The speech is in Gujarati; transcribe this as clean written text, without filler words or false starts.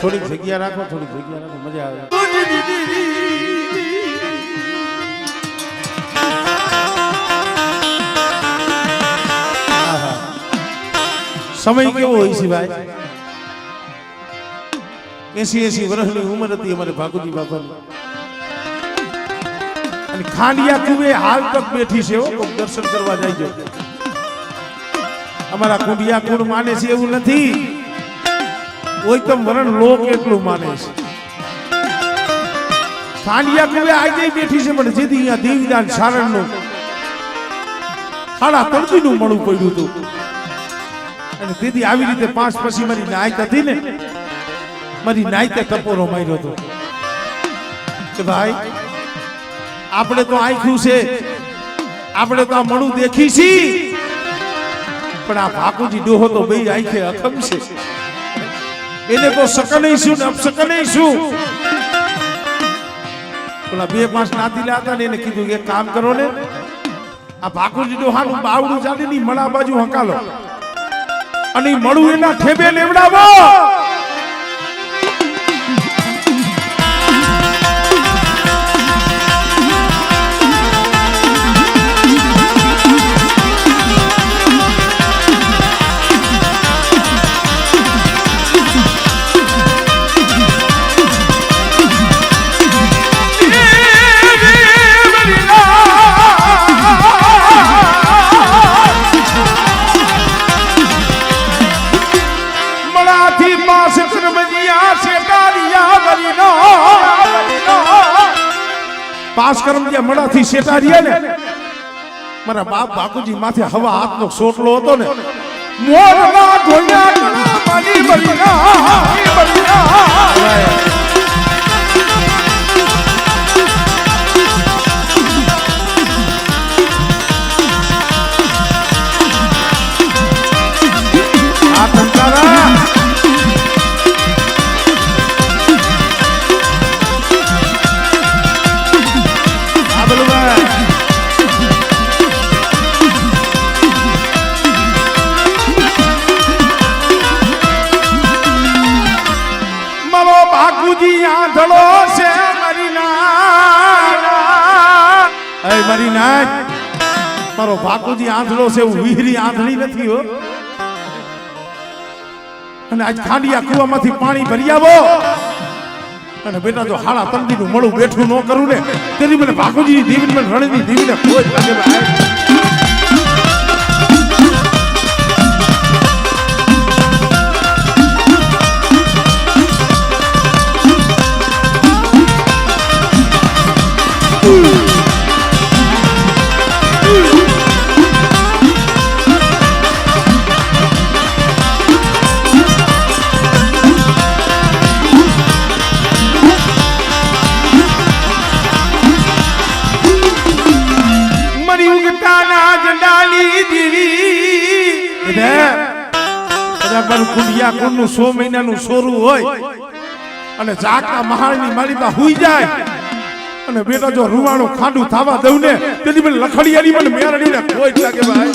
થોડીક જગ્યા રાખો, થોડીક જગ્યા રાખો, મજા આવે. સમય કેવો હોય છે ભાઈ? 80 વર્ષની ઉંમર હતી અમારે ભાગુજી બાપાની. અને ખાંડિયા કુવે હાલ તક બેઠી છે. કોઈ દર્શન કરવા જાય છે. અમારા કુંડિયા કુળ માને છે એવું નથી. કોઈ તો મરણ લોક એટલું માને છે. ખાંડિયા કુવે આજે બેઠી છે. પણ જેથી અહીંયા દેવીદાન સારણનું હાડા તળતીનું મળું પડ્યું હતું. અને તેથી આવી રીતે 5 પછી મારી નાયક હતી ને, મારી નાયકે ટપોરો માર્યો હતો કે ભાઈ આપણે તો આંખ્યું છે, આપણે તો આ મળું દેખી છી, પણ આ ભાકુજી ડોહો તો બે આંખે અખમ છે. એને તો શકને શું ને અપશકને શું. પેલા 2-5 નાતીલા હતા ને એને કીધું કે કામ કરો ને, આ ભાકુજી ડોહાનું બાવડું ચાલે ની મળા બાજુ હકાલો અને મળું એના ઠેબે લેવડાવો. પાસકરમ જે મળાથી શેટારીયા ને, મારા બાપ બાકુજી માથે હવા હાથનો સોટલો હતો ને, મોરના ઢોળિયા માની બળીના આ તંકારા મારો ભાકુજી આંધળો છે. હું વીહરી આંધળી નથી હો. અને આજ ખાંડિયા કુવામાંથી પાણી ભરી આવો અને બેટા જો હાડા તંદીનું મળું બેઠું ન કરું ને, તેથી મને ભાકુજી દેવી મને રણની દેવીને કોઈ લાગે ભાઈ. કુંડિયા કુળનું 100 મહિનાનું સોરું હોય અને જાગતા મહારની મારી પાસે હુઈ જાય અને બેટા જો રૂવાણો ખાંડું થાવા દઉં ને, તેથી મને લખડિયાની મને મેરડીને કોઈ લાગે ભાઈ.